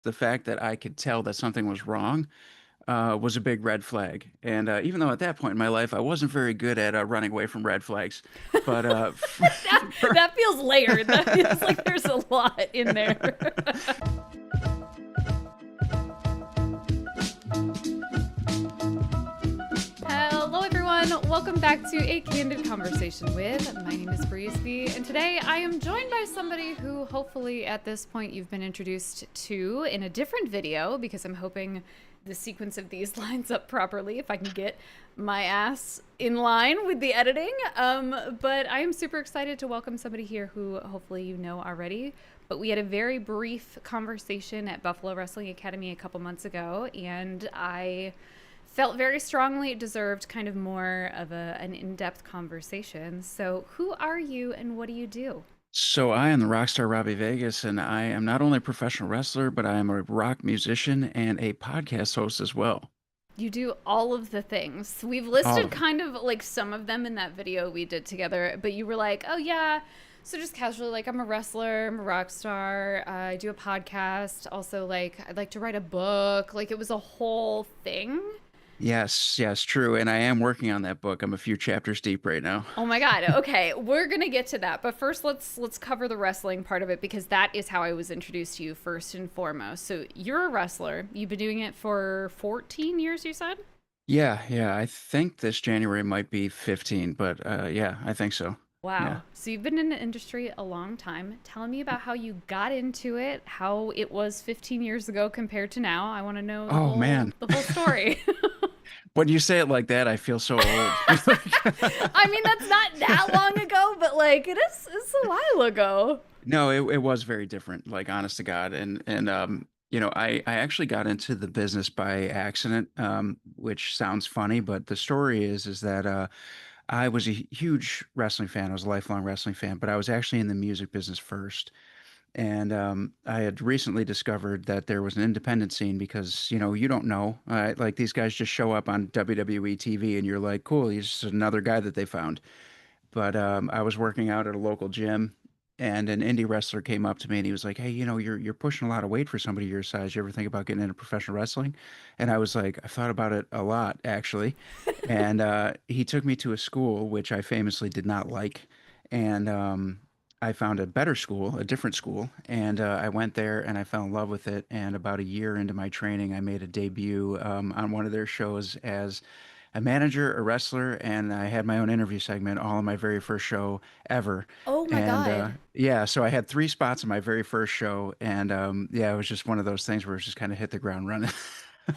the fact that I could tell that something was wrong was a big red flag. And even though at that point in my life I wasn't very good at running away from red flags, but that that feels layered. That feels like there's a lot in there. Hello, everyone. Welcome back to a Candid Conversation with. My name is Breezy, and today I am joined by somebody who hopefully at this point you've been introduced to in a different video, because I'm hoping the sequence of these lines up properly if I can get my ass in line with the editing. But I am super excited to welcome somebody here who hopefully you know already. But we had a very brief conversation at Buffalo Wrestling Academy a couple months ago, and I felt very strongly it deserved kind of more of an in-depth conversation. So who are you and what do you do? So I am the Rockstar Robbie Vegas, and I am not only a professional wrestler, but I am a rock musician and a podcast host as well. You do all of the things. We've All listed of them. kind of like some of them in that video we did together, but you were like, oh yeah. So just casually, like, I'm a wrestler, I'm a rock star, I do a podcast. Also, like, I'd like to write a book. Like, it was a whole thing. Yes, yes, true. And I am working on that book. I'm a few chapters deep right now. Oh my God. Okay, we're gonna get to that, but first let's cover the wrestling part of it, because that is how I was introduced to you first and foremost. So you're a wrestler. You've been doing it for 14 years, you said? Yeah, yeah. I think this January might be 15, but yeah, I think so. Yeah. Wow. So you've been in the industry a long time. Tell me about how you got into it, how it was 15 years ago compared to now. I want to know the Oh whole man. the whole story. When you say it like that, I feel so old. I mean, that's not that long ago, but like it's a while ago. No, it was very different, like honest to God. And I actually got into the business by accident, which sounds funny, but the story is that I was a huge wrestling fan. I was a lifelong wrestling fan, but I was actually in the music business first. And I had recently discovered that there was an independent scene because, you don't know. Like these guys just show up on WWE TV and you're like, cool, he's just another guy that they found. But I was working out at a local gym, and an indie wrestler came up to me and he was like, "Hey, you're pushing a lot of weight for somebody your size. You ever think about getting into professional wrestling?" And I was like, "I thought about it a lot, actually." And he took me to a school which I famously did not like, and I found a better school, a different school, and I went there and I fell in love with it. And about a year into my training, I made a debut on one of their shows as a manager, a wrestler, and I had my own interview segment all in my very first show ever. Oh my And God. yeah, so I had three spots in my very first show, and yeah, it was just one of those things where it just kind of hit the ground running.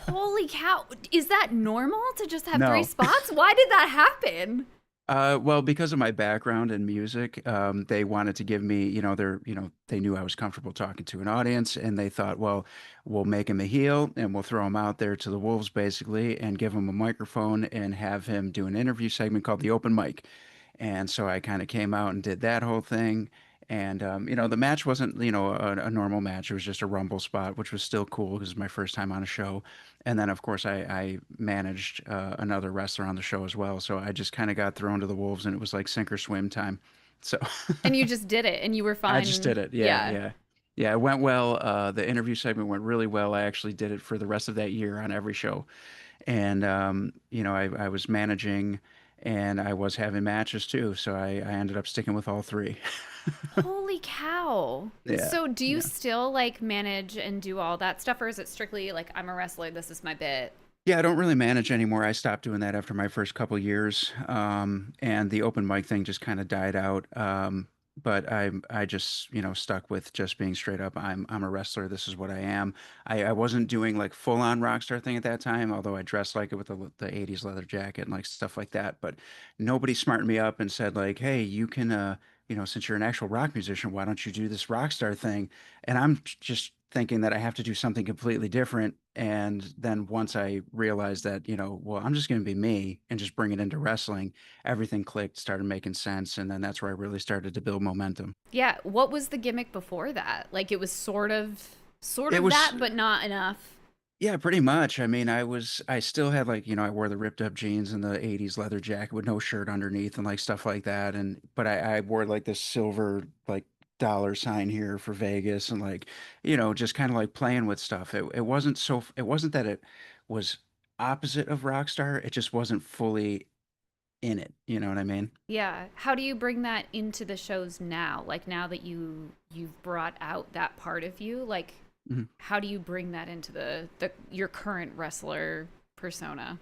Holy cow. Is that normal to just have three No. spots? Why did that happen? Well, because of my background in music, they wanted to give me, they knew I was comfortable talking to an audience, and they thought, well, we'll make him a heel and we'll throw him out there to the wolves, basically, and give him a microphone and have him do an interview segment called the open mic. And so I kind of came out and did that whole thing. And, the match wasn't, a normal match. It was just a rumble spot, which was still cool because it was my first time on a show. And then, of course, I managed another wrestler on the show as well. So I just kind of got thrown to the wolves and it was like sink or swim time. So And you just did it and you were I just fine. did it. Yeah, Yeah. yeah. Yeah, it went well. The interview segment went really well. I actually did it for the rest of that year on every show. And I was managing and I was having matches too. So I ended up sticking with all three. Holy cow. Yeah. So do you Yeah. still like manage and do all that stuff, or is it strictly like I'm a wrestler, this is my bit? Yeah, I don't really manage anymore. I stopped doing that after my first couple years. And the open mic thing just kind of died out. But I just, stuck with just being straight up. I'm a wrestler. This is what I am. I wasn't doing like full on rock star thing at that time, although I dressed like it with the 80s leather jacket and like stuff like that. But nobody smartened me up and said like, hey, you can since you're an actual rock musician, why don't you do this rock star thing? And I'm just thinking that I have to do something completely different. And then once I realized that, well, I'm just going to be me and just bring it into wrestling, everything clicked, started making sense. And then that's where I really started to build momentum. Yeah, what was the gimmick before that? Like it was sort It of was, that, but not enough. yeah, pretty much. I mean, I still had like, I wore the ripped up jeans and the 80s leather jacket with no shirt underneath and like stuff like that. But I wore like this silver, like dollar sign here for Vegas and like, just kind of like playing with stuff. It wasn't that it was opposite of Rockstar. It just wasn't fully in it. You know what I mean? Yeah. How do you bring that into the shows now? Like now that you've brought out that part of you, like Mhm. how do you bring that into the your current wrestler persona?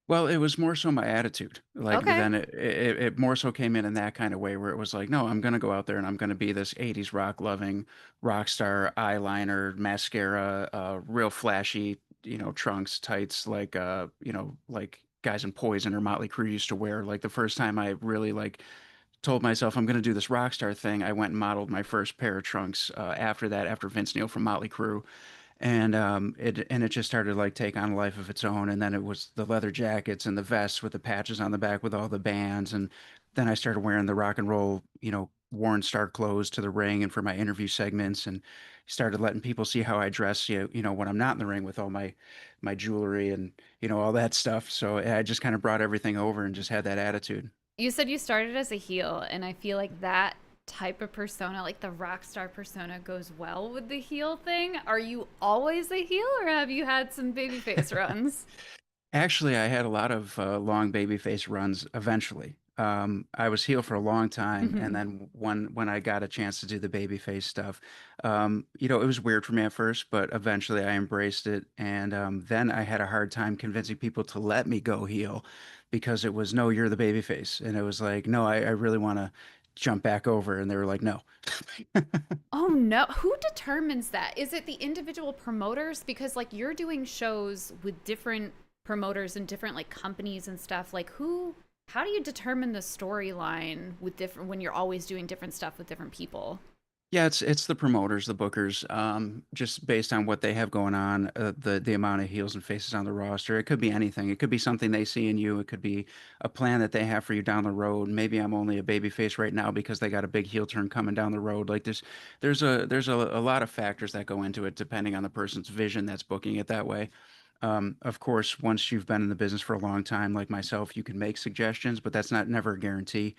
Well, it was more so my attitude. Like Okay. then it more so came in that kind of way where it was like, no, I'm gonna go out there and I'm gonna be this 80s rock loving rock star, eyeliner, mascara, real flashy, trunks, tights, like like guys in Poison or Motley Crue used to wear. Like the first time I really like told myself I'm gonna do this rock star thing, I went and modeled my first pair of trunks after that, after Vince Neil from Motley Crue, and it just started like take on a life of its own. And then it was the leather jackets and the vests with the patches on the back with all the bands. And then I started wearing the rock and roll, Warren Star clothes to the ring and for my interview segments, and started letting people see how I dress, when I'm not in the ring with all my jewelry and all that stuff. So I just kind of brought everything over and just had that attitude. You said you started as a heel, and I feel like that type of persona, like the rock star persona, goes well with the heel thing. Are you always a heel, or have you had some babyface runs? Actually, I had a lot of long babyface runs eventually. I was heel for a long time, and then when I got a chance to do the babyface stuff, it was weird for me at first, but eventually I embraced it. And then I had a hard time convincing people to let me go heel because it was, no, you're the babyface. And it was like, no, I really want to jump back over. And they were like, no. Oh no, who determines that? Is it the individual promoters? Because like you're doing shows with different promoters and different like companies and stuff. Like who, how do you determine the storyline with different when you're always doing different stuff with different people? Yeah, it's the promoters, the bookers, just based on what they have going on, the amount of heels and faces on the roster. It could be anything. It could be something they see in you. It could be a plan that they have for you down the road. Maybe I'm only a baby face right now because they got a big heel turn coming down the road. Like there's a lot of factors that go into it depending on the person's vision that's booking it that way. Of course, once you've been in the business for a long time, like myself, you can make suggestions, but that's not never a guarantee.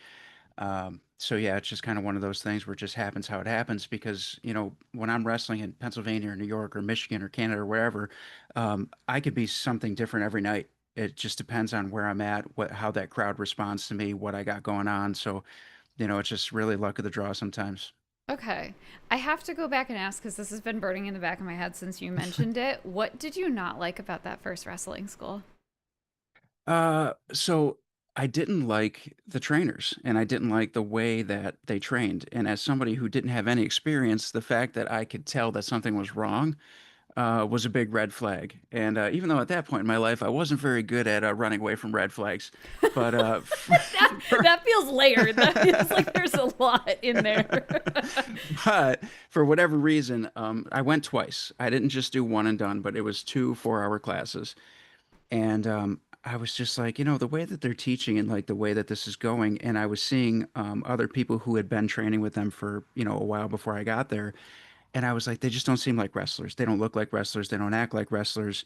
So yeah, it's just kind of one of those things where it just happens how it happens because, when I'm wrestling in Pennsylvania or New York or Michigan or Canada or wherever, I could be something different every night. It just depends on where I'm at, how that crowd responds to me, what I got going on. So, it's just really luck of the draw sometimes. Okay. I have to go back and ask because this has been burning in the back of my head since you mentioned it. What did you not like about that first wrestling school? So I didn't like the trainers and I didn't like the way that they trained. And as somebody who didn't have any experience, the fact that I could tell that something was wrong was a big red flag. And even though at that point in my life I wasn't very good at running away from red flags, but that that feels layered. That feels like there's a lot in there. but for whatever reason, I went twice. I didn't just do one and done, but it was two 4-hour classes. And I was just like, the way that they're teaching and like the way that this is going, and I was seeing other people who had been training with them for, a while before I got there. And I was like, they just don't seem like wrestlers. They don't look like wrestlers. They don't act like wrestlers.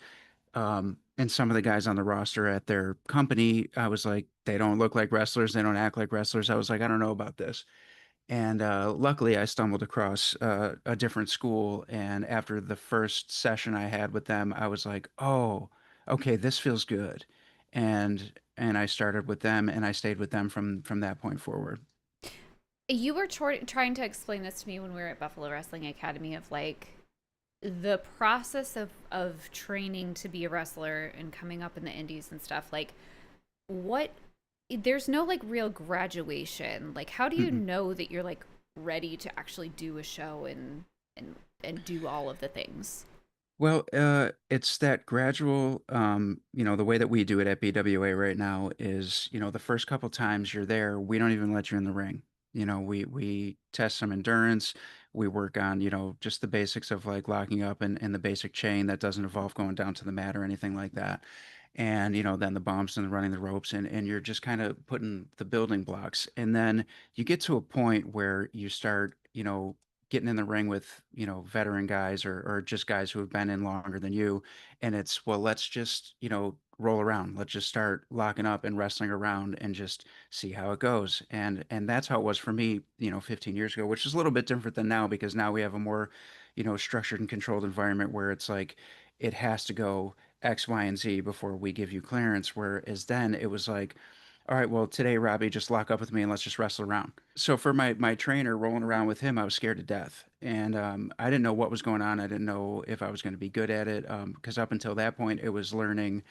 And some of the guys on the roster at their company, I was like, they don't look like wrestlers. They don't act like wrestlers. I was like, I don't know about this. And luckily, I stumbled across a different school. And after the first session I had with them, I was like, oh, okay, this feels good. And I started with them, and I stayed with them from that point forward. You were trying to explain this to me when we were at Buffalo Wrestling Academy of like the process of training to be a wrestler and coming up in the indies and stuff. Like what there's no like real graduation. Like how do you Mm-mm. know that you're like ready to actually do a show and do all of the things? Well, it's that gradual, the way that we do it at BWA right now is, the first couple times you're there, we don't even let you in the ring. We test some endurance. We work on, just the basics of like locking up and the basic chain that doesn't involve going down to the mat or anything like that. And, then the bumps and running the ropes, and you're just kind of putting the building blocks. And then you get to a point where you start, getting in the ring with, veteran guys or just guys who have been in longer than you. And it's, well, let's just, roll around. Let's just start locking up and wrestling around and just see how it goes. And that's how it was for me, 15 years ago, which is a little bit different than now because now we have a more, structured and controlled environment where it's like it has to go X, Y, and Z before we give you clearance. Whereas then it was like, all right, well, today, Robbie, just lock up with me and let's just wrestle around. So for my trainer rolling around with him, I was scared to death, and I didn't know what was going on. I didn't know if I was going to be good at it, because up until that point, it was learning,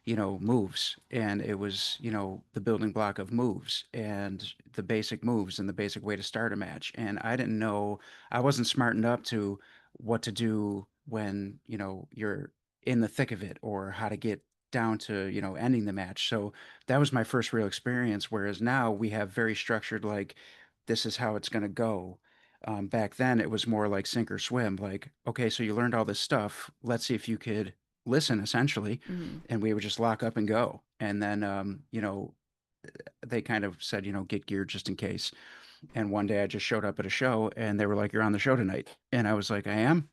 moves, and it was, the building block of moves and the basic moves and the basic way to start a match. And I didn't know, I wasn't smartened up to what to do when, you're in the thick of it or how to get down to, ending the match. So that was my first real experience. Whereas now we have very structured, like, this is how it's going to go. Back then, it was more like sink or swim. Like, okay, so you learned all this stuff. Let's see if you could listen, essentially. Mhm. And we would just lock up and go. And then, they kind of said, get geared just in case. And one day I just showed up at a show and they were like, "You're on the show tonight." And I was like, "I am."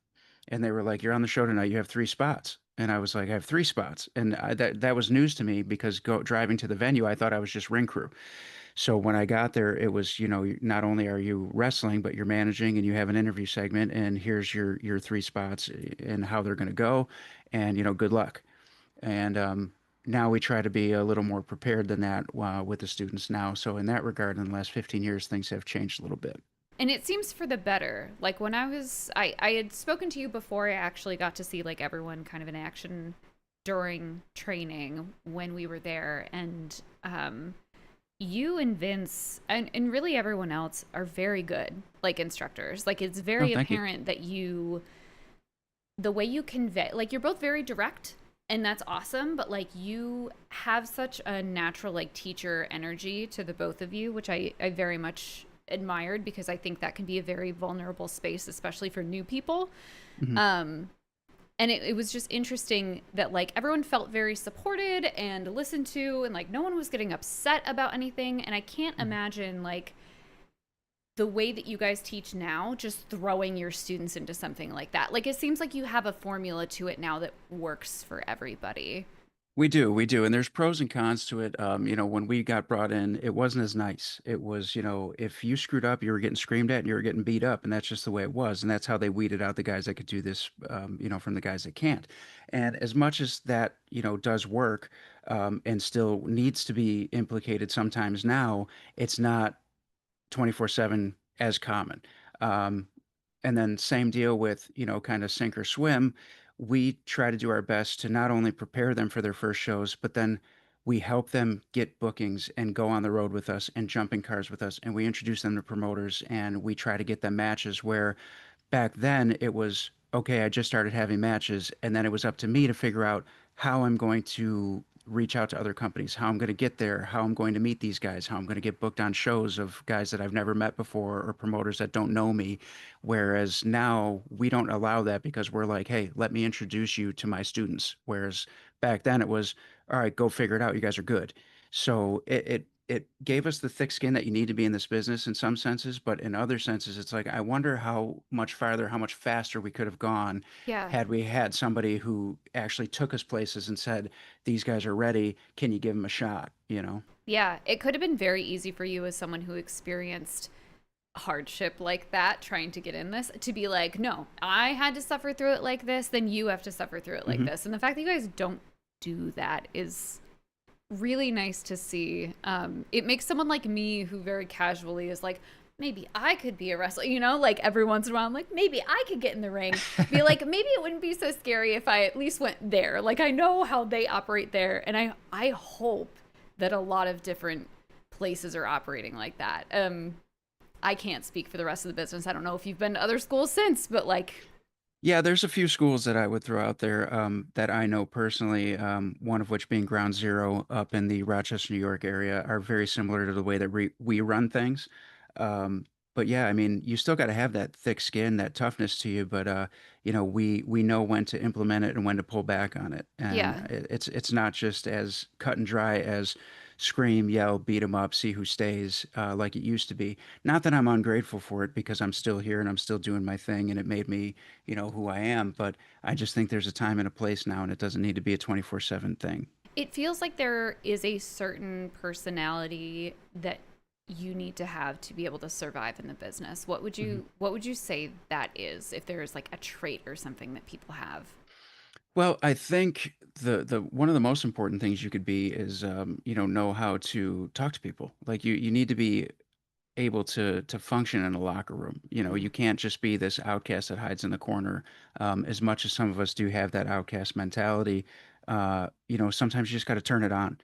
And they were like, "You're on the show tonight. You have 3 spots." And I was like, "I have 3 spots." And that was news to me because driving to the venue, I thought I was just ring crew. So when I got there, it was, not only are you wrestling, but you're managing and you have an interview segment and here's your 3 spots and how they're going to go. And, good luck. And now we try to be a little more prepared than that with the students now. So in that regard, in the last 15 years, things have changed a little bit. And it seems for the better. Like when I had spoken to you before I actually got to see like everyone kind of in action during training when we were there. And you and Vince and really everyone else are very good, like instructors. Like it's Oh, very thank you. apparent that the way you convey, like you're both very direct and that's awesome, but like you have such a natural like teacher energy to the both of you, which I very much admired because I think that can be a very vulnerable space, especially for new people. Hmm. Um, and it was just interesting that like everyone felt very supported and listened to, and like no one was getting upset about anything. And I can't imagine like the way that you guys teach now, just throwing your students into something like that. Like it seems like you have a formula to it now that works for everybody. We do. And there's pros and cons to it. When we got brought in, it wasn't as nice. It was, if you screwed up, you were getting screamed at and you were getting beat up. And that's just the way it was. And that's how they weeded out the guys that could do this, from the guys that can't. And as much as that, does work, and still needs to be implicated sometimes now, it's not 24/7 as common. Um, and then same deal with, kind of sink or swim. We try to do our best to not only prepare them for their first shows, but then we help them get bookings and go on the road with us and jump in cars with us. And we introduce them to promoters and we try to get them matches where back then it was okay, I just started having matches, and then it was up to me to figure out how I'm going to reach out to other companies, how I'm going to get there, how I'm going to meet these guys, how I'm going to get booked on shows of guys that I've never met before or promoters that don't know me. Whereas now we don't allow that because we're like, hey, let me introduce you to my students. Whereas back then it was, all right, go figure it out. You guys are good. So it gave us the thick skin that you need to be in this business in some senses, but in other senses, it's like I wonder how much farther, how much faster we could have gone Yeah. had we had somebody who actually took us places and said, "These guys are ready. Can you give them a shot?" You know? Yeah. It could have been very easy for you as someone who experienced hardship like that trying to get in this to be like, no, I had to suffer through it like this, then you have to suffer through it like Hmm. this. And the fact that you guys don't do that is really nice to see. It makes someone like me who very casually is like, maybe I could be a wrestler, like every once in a while, I'm like, maybe I could get in the ring. Be like, maybe it wouldn't be so scary if I at least went there. Like I know how they operate there, and I hope that a lot of different places are operating like that. I can't speak for the rest of the business. I don't know if you've been to other schools since, but like, Yeah, there's a few schools that I would throw out there that I know personally, one of which being Ground Zero up in the Rochester, New York area, are very similar to the way that we run things. Um, but yeah, I mean, you still got to have that thick skin, that toughness to you, but we know when to implement it and when to pull back on it. And yeah, it's not just as cut and dry as scream, yell, beat 'em up, see who stays, like it used to be. Not that I'm ungrateful for it because I'm still here and I'm still doing my thing and it made me who I am, but I just think there's a time and a place now, and it doesn't need to be a 24/7 thing. It feels like there is a certain personality that you need to have to be able to survive in the business. What would you say that is, if there's like a trait or something that people have? Well, I think the one of the most important things you could be is know how to talk to people. Like you need to be able to function in a locker room. Mm. You can't just be this outcast that hides in the corner. As much as some of us do have that outcast mentality, sometimes you just got to turn it on,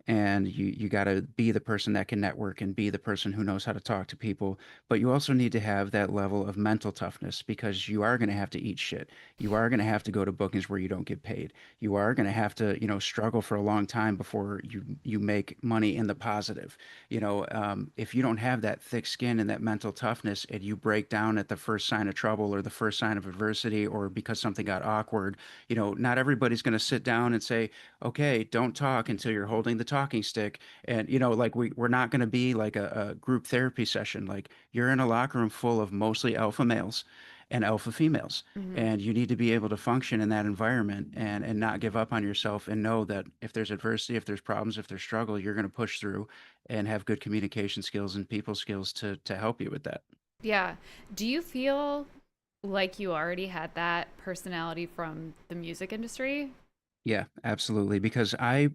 and you got to be the person that can network and be the person who knows how to talk to people. But you also need to have that level of mental toughness because you are going to have to eat shit. You are going to have to go to bookings where you don't get paid. You are going to have to, struggle for a long time before you make money in the positive. If you don't have that thick skin and that mental toughness and you break down at the first sign of trouble or the first sign of adversity or because something got awkward, not everybody's going to sit down and say, okay, don't talk until you're holding the talking stick. And, like we're not going to be like a group therapy session. Like you're in a locker room full of mostly alpha males and alpha females. Hmm. And you need to be able to function in that environment and not give up on yourself and know that if there's adversity, if there's problems, if there's struggle, you're going to push through and have good communication skills and people skills to help you with that. Yeah. Do you feel like you already had that personality from the music industry? Yeah, absolutely. Because I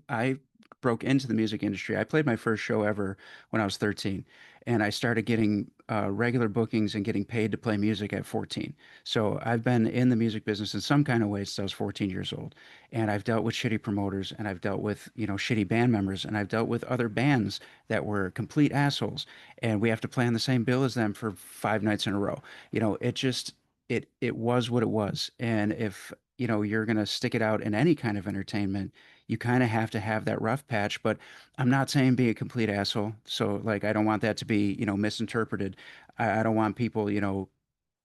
broke into the music industry. I played my first show ever when I was 13, and I started getting regular bookings and getting paid to play music at 14. So I've been in the music business in some kind of way since I was 14 years old, and I've dealt with shitty promoters, and I've dealt with shitty band members, and I've dealt with other bands that were complete assholes, and we have to play on the same bill as them for 5 nights in a row. It just it was what it was, and if you're going to stick it out in any kind of entertainment, you kind of have to have that rough patch. But I'm not saying be a complete asshole. So, like, I don't want that to be, misinterpreted. I don't want people,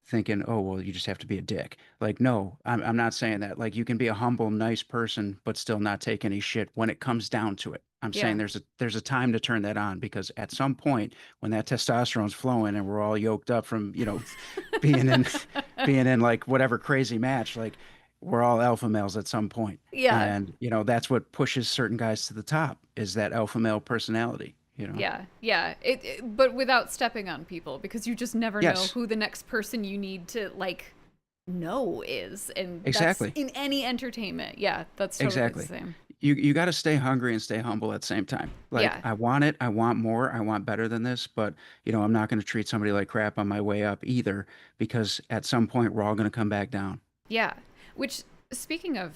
thinking, oh, well, you just have to be a dick. Like, no, I'm not saying that. Like, you can be a humble, nice person, but still not take any shit when it comes down to it. I'm saying Yeah. there's a time to turn that on because at some point when that testosterone's flowing and we're all yoked up from, being in being in like whatever crazy match, like we're all alpha males at some point. Yeah. And, that's what pushes certain guys to the top is that alpha male personality. Yeah, yeah. But without stepping on people, because you just never know Yes, who the next person you need to like know is, and that's exactly. in any entertainment. Yeah, that's totally the Exactly. same. You got to stay hungry and stay humble at the same time. Like Yeah, I want it, I want more, I want better than this, but I'm not going to treat somebody like crap on my way up either because at some point we're all going to come back down. yeah. Which, speaking of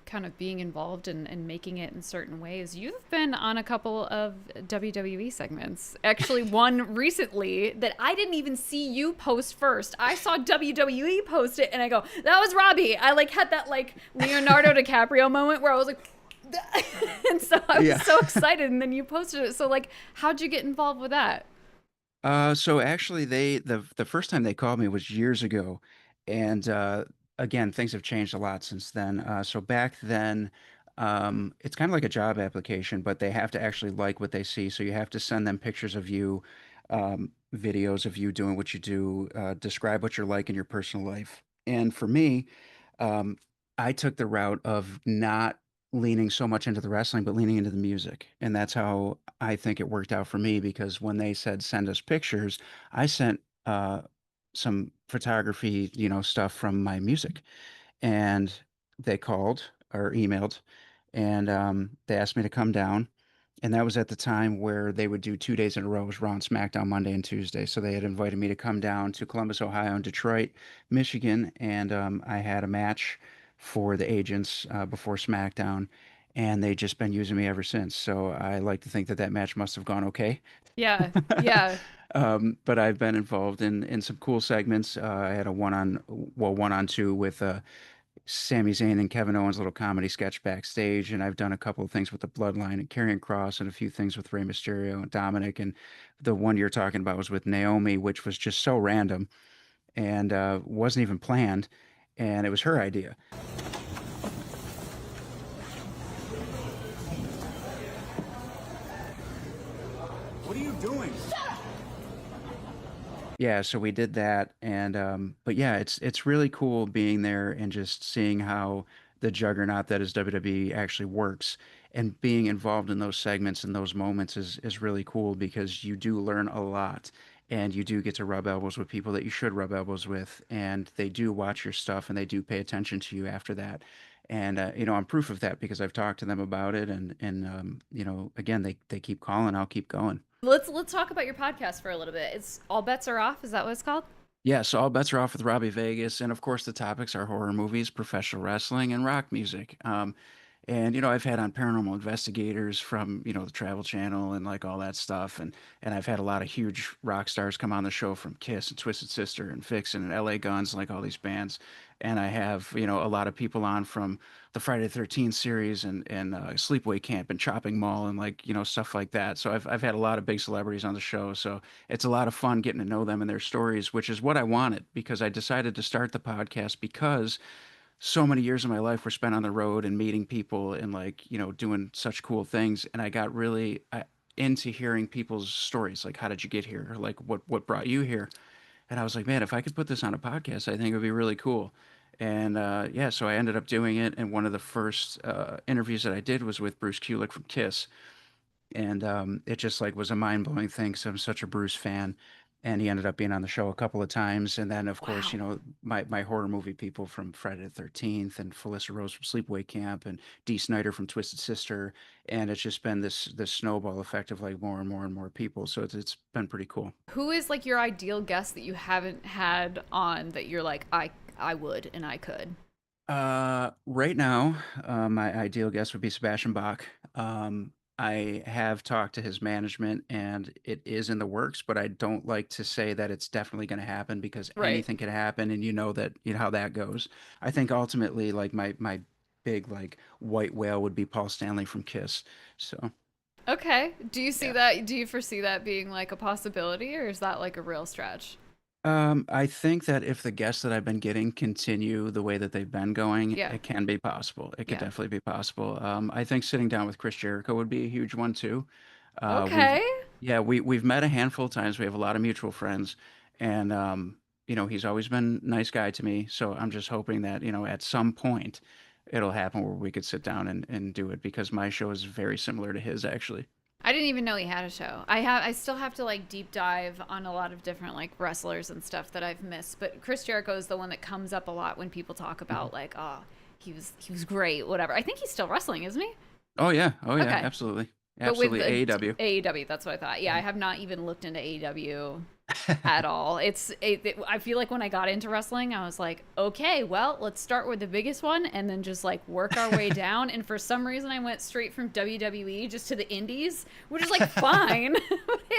kind of being involved and making it in certain ways, you've been on a couple of WWE segments. Actually, one recently that I didn't even see you post first. I saw WWE post it and I go, that was Robbie. I like had that like Leonardo DiCaprio moment where I was like, and so I was Yeah. so excited and then you posted it. So like, how'd you get involved with that? So actually the first time they called me was years ago. And again, things have changed a lot since then. So back then, it's kind of like a job application, but they have to actually like what they see. So you have to send them pictures of you, videos of you doing what you do, describe what you're like in your personal life. And for me, um, I took the route of not leaning so much into the wrestling, but leaning into the music. And that's how I think it worked out for me because when they said send us pictures, I sent some photography, stuff from my music. And they called or emailed and they asked me to come down. And that was at the time where they would do 2 days in a row. It was Raw and SmackDown Monday and Tuesday. So they had invited me to come down to Columbus, Ohio, and Detroit, Michigan. And I had a match for the agents before SmackDown. And they just been using me ever since. So I like to think that that match must have gone okay. Yeah, yeah. But I've been involved in some cool segments. I had a one on two with Sami Zayn and Kevin Owens' little comedy sketch backstage, and I've done a couple of things with the Bloodline and Karrion Cross, and a few things with Rey Mysterio and Dominic. And the one you're talking about was with Naomi, which was just so random and wasn't even planned, and it was her idea. What are you doing? Yeah, so we did that, and but yeah, it's really cool being there and just seeing how the juggernaut that is WWE actually works. and being involved in those segments and those moments is really cool because you do learn a lot and you do get to rub elbows with people that you should rub elbows with, and they do watch your stuff and they do pay attention to you after that. And I'm proof of that because I've talked to them about it, and again, they keep calling, I'll keep going. Let's talk about your podcast for a little bit. It's All Bets Are Off. Is that what it's called? Yeah, so all bets are off with Robbie Vegas, and of course the topics are horror movies, professional wrestling, and rock music. And I've had on paranormal investigators from the Travel Channel and like all that stuff, and I've had a lot of huge rock stars come on the show from Kiss and Twisted Sister and Vixen and L.A. Guns, like all these bands. And I have a lot of people on from the Friday the 13th series and Sleepaway Camp and Chopping Mall and like stuff like that. So I've had a lot of big celebrities on the show. So it's a lot of fun getting to know them and their stories, which is what I wanted because I decided to start the podcast because so many years of my life were spent on the road and meeting people and like doing such cool things, and I got really into hearing people's stories, like how did you get here, or like what brought you here. And I was like, man, if I could put this on a podcast, I think it would be really cool. And yeah, so I ended up doing it, and one of the first interviews that I did was with Bruce Kulick from Kiss, and it just like was a mind-blowing thing because I'm such a Bruce fan, and he ended up being on the show a couple of times. And then of course Wow. my horror movie people from Friday the 13th and Felissa Rose from Sleepaway Camp and Dee Snider from Twisted Sister, and it's just been this snowball effect of like more and more and more people, so it's been pretty cool. Who is like your ideal guest that you haven't had on that you're like I would and I could? Right now, my ideal guest would be Sebastian Bach. I have talked to his management and it is in the works, but I don't like to say that it's definitely going to happen because Right. anything can happen, and that how that goes. I think ultimately, like my big like white whale would be Paul Stanley from Kiss. So Okay. Do you see yeah. that? Do you foresee that being like a possibility, or is that like a real stretch? I think that if the guests that I've been getting continue the way that they've been going, Yeah. it can be possible. It could Yeah. definitely be possible. I think sitting down with Chris Jericho would be a huge one too. Uh, we've, Okay. yeah, we've met a handful of times. We have a lot of mutual friends, and he's always been a nice guy to me. So I'm just hoping that at some point it'll happen where we could sit down and do it because my show is very similar to his actually. I didn't even know he had a show. I still have to like deep dive on a lot of different like wrestlers and stuff that I've missed. But Chris Jericho is the one that comes up a lot when people talk Mhm. about like, oh, he was great, whatever. I think he's still wrestling, isn't he? Oh yeah, Okay. absolutely, But with absolutely AEW. AEW, that's what I thought. Yeah, I have not even looked into AEW at all. I feel like when I got into wrestling, I was like, okay, well, let's start with the biggest one and then just like work our way down. And for some reason, I went straight from WWE just to the Indies, which is like fine.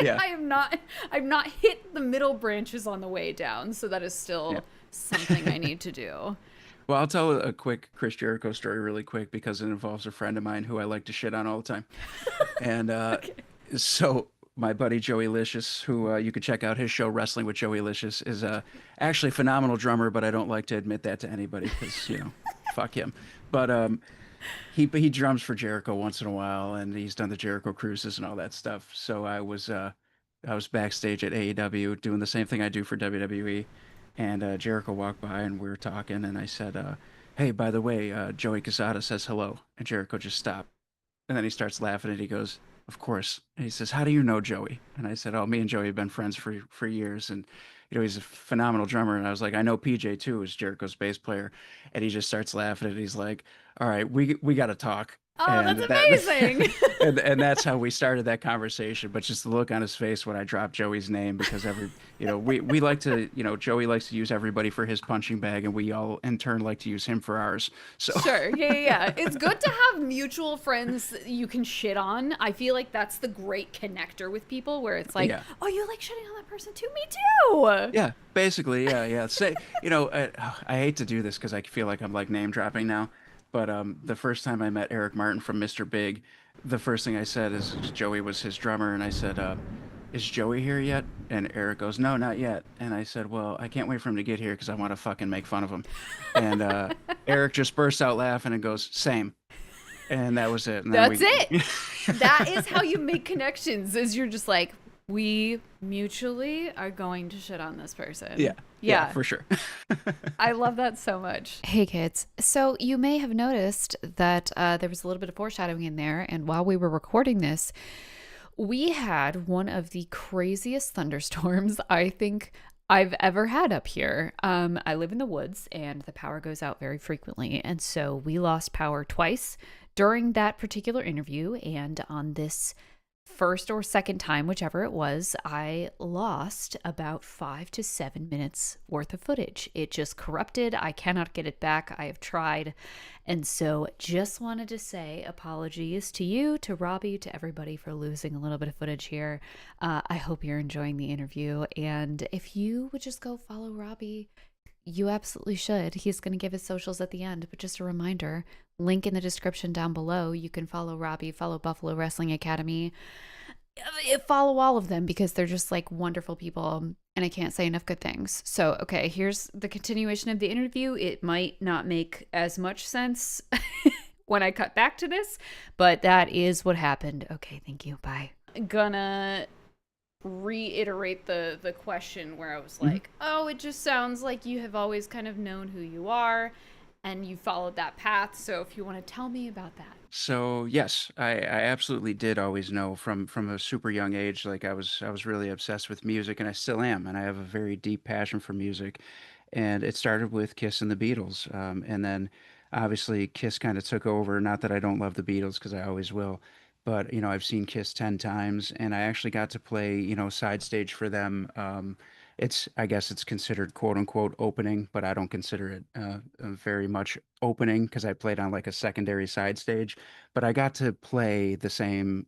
Yeah, I've not hit the middle branches on the way down, so that is yeah. still something I need to do. Well, I'll tell a quick Chris Jericho story really quick because it involves a friend of mine who I like to shit on all the time. And Okay. so my buddy Joey Licious, who you could check out his show Wrestling with Joey Licious, is actually a phenomenal drummer, but I don't like to admit that to anybody because fuck him. But he drums for Jericho once in a while, and he's done the Jericho cruises and all that stuff. So I was backstage at AEW doing the same thing I do for WWE, and Jericho walked by and we were talking, and I said, "Hey, by the way, Joey Casada says hello," and Jericho just stopped, and then he starts laughing and he goes, "Of course." And he says, "How do you know Joey?" And I said, "Oh, me and Joey have been friends for years, and he's a phenomenal drummer." And I was like, "I know PJ too, is Jericho's bass player," and he just starts laughing and he's like, "All right, we got to talk." Oh, And that's that amazing. and that's how we started that conversation. But just the look on his face when I dropped Joey's name, because we like to, Joey likes to use everybody for his punching bag, and we all in turn like to use him for ours. So Sure. Yeah, yeah, yeah. It's good to have mutual friends that you can shit on. I feel like that's the great connector with people where it's like, yeah. oh, you like shitting on that person too? Me too. Yeah, basically, yeah, yeah. Say, I hate to do this because I feel like I'm like name dropping now, but the first time I met Eric Martin from Mr. Big, the first thing I said is Joey was his drummer, and I said, "Is Joey here yet?" And Eric goes, "No, not yet." And I said, "Well, I can't wait for him to get here because I want to fucking make fun of him." And Eric just bursts out laughing and goes, "Same." And that was it. And then That's it. That is how you make connections is you're just like, We mutually are going to shit on this Yeah, person. yeah, Yeah. for sure. I love that so much. Hey, kids. So, you may have noticed that there was a little bit of foreshadowing in there. And while we were recording this, we had one of the craziest thunderstorms I think I've ever had up here. I live in the woods and the power goes out very frequently. And so we lost power twice during that particular interview. And on this first or second time, whichever it was, I lost about 5 to 7 minutes worth of footage. It just corrupted. I cannot get it back. I have tried. And so just wanted to say apologies to you, to Robby, to everybody for losing a little bit of footage here. I hope you're enjoying the interview. And if you would just go follow Robby, you absolutely should. He's going to give his socials at the end, but just a reminder, link in the description down below. You can follow Robby, follow Buffalo Wrestling Academy, follow all of them because they're just like wonderful people and I can't say enough good things. So, okay, here's the continuation of the interview. It might not make as much sense when I cut back to this, but that is what happened. Okay, thank you. Bye. Gonna reiterate the question where I was Mhm. like, "Oh, it just sounds like you have always kind of known who you are and you followed that path. So if you want to tell me about that." So yes, I absolutely did always know from a super young age. Like I was really obsessed with music, and I still am. And I have a very deep passion for music. And it started with Kiss and the Beatles, and then obviously Kiss kind of took over. Not that I don't love the Beatles, because I always will, but I've seen Kiss 10 times, and I actually got to play side stage for them. I guess it's considered quote unquote opening, but I don't consider it very much opening because I played on like a secondary side stage. But I got to play the same,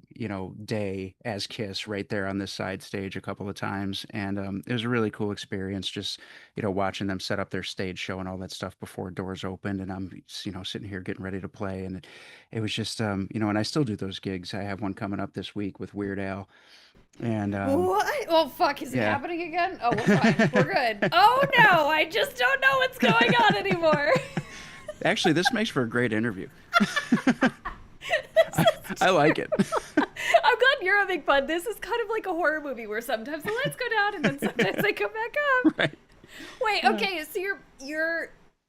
day as Kiss right there on this side stage a couple of times. And it was a really cool experience just, watching them set up their stage show and all that stuff before doors opened. And I'm, sitting here getting ready to play. And it was just, and I still do those gigs. I have one coming up this week with Weird Al. And What? Oh, fuck. Is it yeah. happening again? Oh, we're fine. We're good. Oh, no. I just don't know what's going on anymore. Actually, this makes for a great interview. This I, is I like it. true. I'm glad you're having fun. This is kind of like a horror movie where sometimes the lights go down and then sometimes they come back up. Right. Wait, okay. So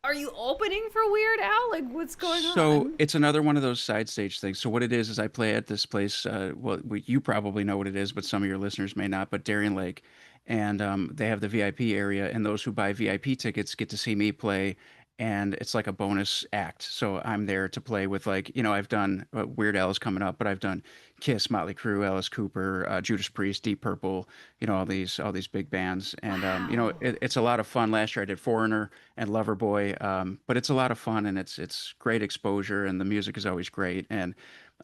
are you opening for Weird Al? Like, what's going So on? it's another one of those side stage things. So what it is I play at this place. Well, you probably know what it is, but some of your listeners may not. But Darien Lake, and they have the VIP area, and those who buy VIP tickets get to see me play, and it's like a bonus act. So I'm there to play with like I've done Weird Al is coming up, but I've done Kiss, Motley Crue, Alice Cooper, Judas Priest, Deep Purple, all these big bands, and Wow. it's a lot of fun. Last year I did Foreigner and Loverboy. But it's a lot of fun and it's great exposure and the music is always great. And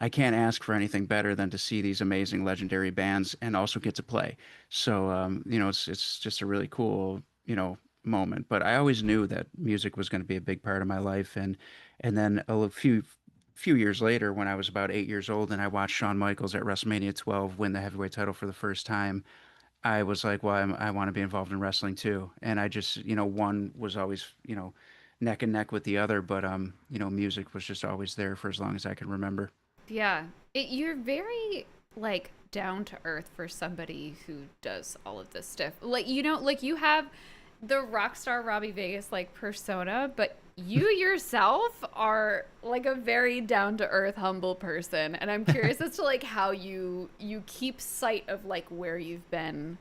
I can't ask for anything better than to see these amazing legendary bands and also get to play. So it's just a really cool moment. But I always knew that music was going to be a big part of my life. And then few years later, when I was about 8 years old, and I watched Shawn Michaels at WrestleMania 12 win the heavyweight title for the first time. I was like, well, I want to be involved in wrestling too. And I just, one was always, neck and neck with the other, but music was just always there for as long as I can remember. Yeah. You're very like down to earth for somebody who does all of this stuff. Like like you have the Rockstar Robbie Vegas like persona, but you yourself are like a very down to earth humble person. And I'm curious as to like how you keep sight of like where you've been.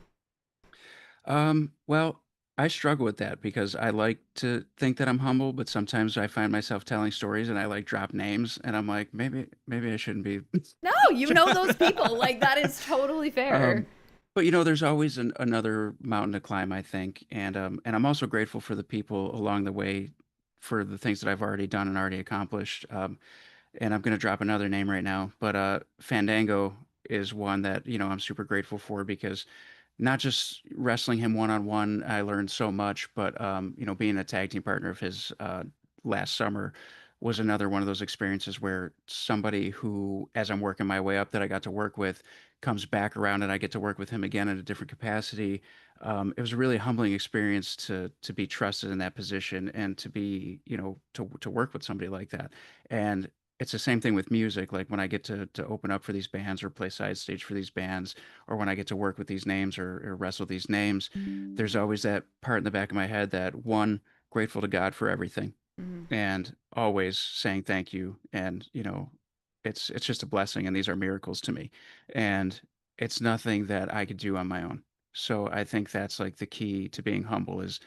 Well, I struggle with that because I like to think that I'm humble, but sometimes I find myself telling stories and I like drop names and I'm like, maybe I shouldn't be. No, you know those people. Like that is totally fair. Um, but there's always another mountain to climb, I think, and I'm also grateful for the people along the way for the things that I've already done and already accomplished. And I'm going to drop another name right now, but Fandango is one that I'm super grateful for because not just wrestling him one on one, I learned so much, but being a tag team partner of his last summer was another one of those experiences where somebody who, as I'm working my way up, that I got to work with, comes back around and I get to work with him again in a different capacity. It was a really humbling experience to be trusted in that position and to be, to work with somebody like that. And it's the same thing with music. Like when I get to open up for these bands or play side stage for these bands, or when I get to work with these names or wrestle these names, there's always that part in the back of my head that one, grateful to God for everything, Mhm. and always saying thank you. And it's just a blessing, and these are miracles to me, and it's nothing that I could do on my own. So I think that's like the key to being humble is,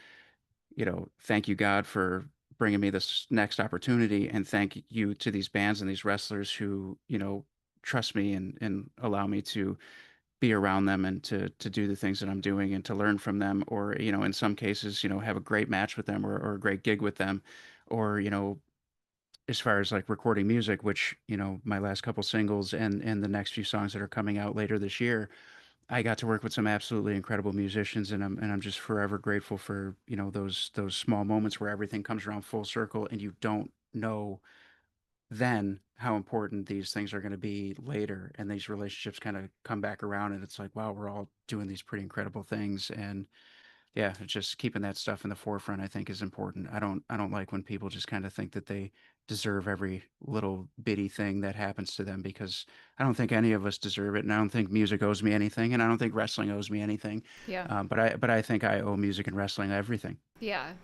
thank you, God, for bringing me this next opportunity. And thank you to these bands and these wrestlers who, trust me and allow me to be around them and to do the things that I'm doing and to learn from them. Or, in some cases, have a great match with them or a great gig with them. Or, as far as like recording music, which, my last couple singles and the next few songs that are coming out later this year, I got to work with some absolutely incredible musicians, and I'm just forever grateful for, those small moments where everything comes around full circle and you don't know then how important these things are going to be later, and these relationships kind of come back around, and it's like, wow, we're all doing these pretty incredible things. And yeah, it's just keeping that stuff in the forefront, I think, is important. I don't like when people just kind of think that they deserve every little bitty thing that happens to them, because I don't think any of us deserve it, and I don't think music owes me anything, and I don't think wrestling owes me anything. Yeah. But I think I owe music and wrestling everything. Yeah.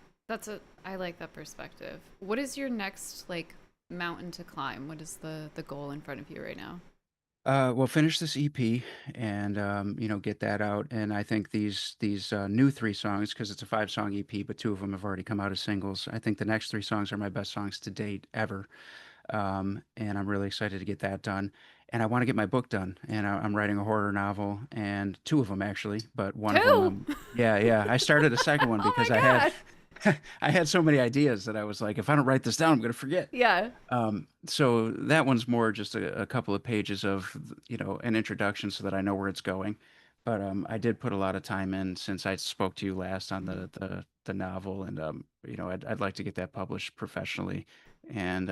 I like that perspective. What is your next like mountain to climb? What is the goal in front of you right now? Well, finish this EP and get that out. And I think these new three songs, because it's a 5-song EP, but two of them have already come out as singles. I think the next three songs are my best songs to date ever. And I'm really excited to get that done. And I want to get my book done. And I'm writing a horror novel, and two of them actually, but one of them, Two. yeah, yeah. I started a second one Oh my because I had god. I had so many ideas that I was like, if I don't write this down, I'm gonna forget. Yeah. So that one's more just a couple of pages of, an introduction so that I know where it's going. But I did put a lot of time in since I spoke to you last on Mhm. the novel, and I'd like to get that published professionally, and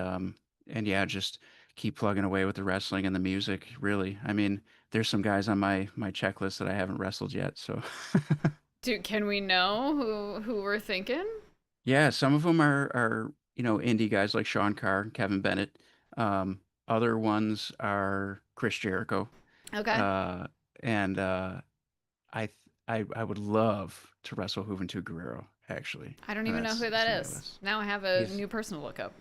yeah, just keep plugging away with the wrestling and the music. Really, I mean, there's some guys on my checklist that I haven't wrestled yet, so. Dude, can we know who we're thinking? Yeah, some of them are indie guys like Sean Carr, Kevin Bennett. Other ones are Chris Jericho. Okay. Uh, and I th- I would love to wrestle Juventud Guerrero, actually. I don't And even know who that's that on my is. list. Now I have a He's new person to look up.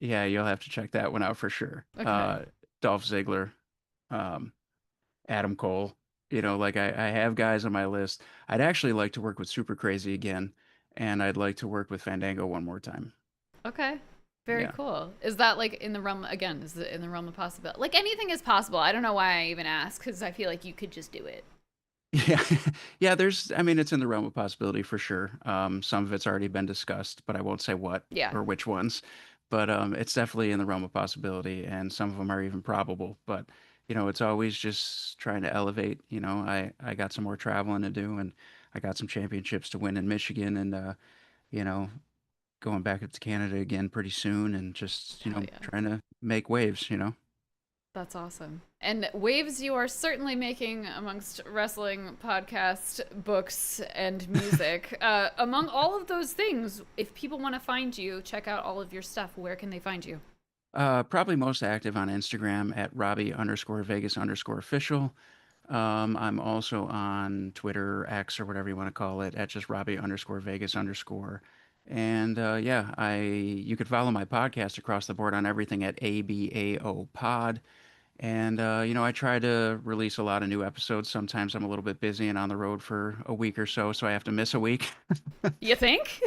Yeah, you'll have to check that one out for sure. Okay. Dolph Ziggler, um, Adam Cole. Like I have guys on my list. I'd actually like to work with Super Crazy again, and I'd like to work with Fandango one more time. Okay. Very Yeah. cool. Is that like in the realm again? Is it in the realm of possibility? Like anything is possible. I don't know why I even ask because I feel like you could just do it. Yeah. Yeah, I mean, it's in the realm of possibility for sure. Some of it's already been discussed, but I won't say what Yeah. or which ones. But it's definitely in the realm of possibility, and some of them are even probable. But it's always just trying to elevate. I got some more traveling to do, and I got some championships to win in Michigan, and you know, going back up to Canada again pretty soon, and just Hell yeah. trying to make waves. That's awesome. And waves you are certainly making amongst wrestling, podcast, books, and music. Among all of those things, if people want to find you, check out all of your stuff, where can they find you? Probably most active on Instagram at Robbie_Vegas_official. I'm also on Twitter, X, or whatever you want to call it, at just Robbie_Vegas_. And yeah, you could follow my podcast across the board on everything at ABAO Pod. And I try to release a lot of new episodes. Sometimes I'm a little bit busy and on the road for a week or so I have to miss a week. You think?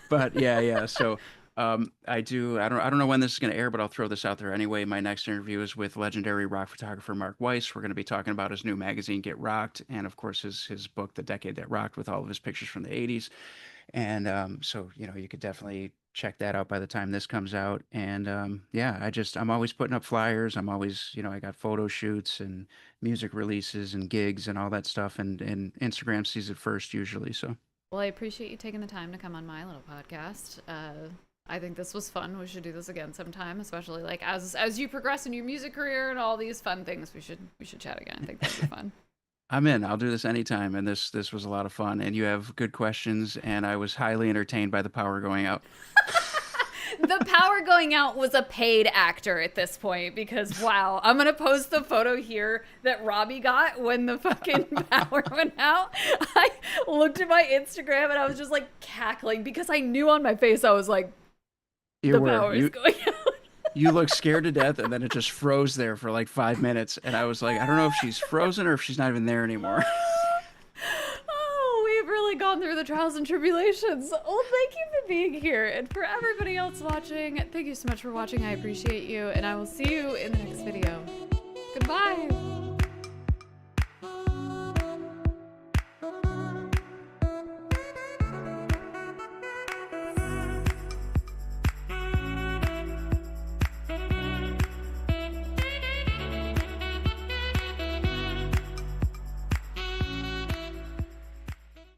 But yeah, yeah. So I do. I don't know when this is going to air, but I'll throw this out there anyway. My next interview is with legendary rock photographer Mark Weiss. We're going to be talking about his new magazine, Get Rocked, and of course his book, The Decade That Rocked, with all of his pictures from the '80s. And so you could definitely check that out by the time this comes out. And yeah, I'm always putting up flyers. I'm always I got photo shoots and music releases and gigs and all that stuff. And Instagram sees it first usually. So. Well, I appreciate you taking the time to come on my little podcast. I think this was fun. We should do this again sometime, especially like as you progress in your music career and all these fun things. We should chat again. I think that'd be fun. I'm in. I'll do this anytime. And this was a lot of fun. And you have good questions. And I was highly entertained by the power going out. The power going out was a paid actor at this point because, wow, I'm going to post the photo here that Robby got when the fucking power went out. I looked at my Instagram and I was just like cackling because I knew on my face, I was like, the power is going out. You look scared to death, and then it just froze there for like 5 minutes. And I was like, I don't know if she's frozen or if she's not even there anymore. Oh, we've really gone through the trials and tribulations. Well, thank you for being here. And for everybody else watching, thank you so much for watching. I appreciate you. And I will see you in the next video. Goodbye.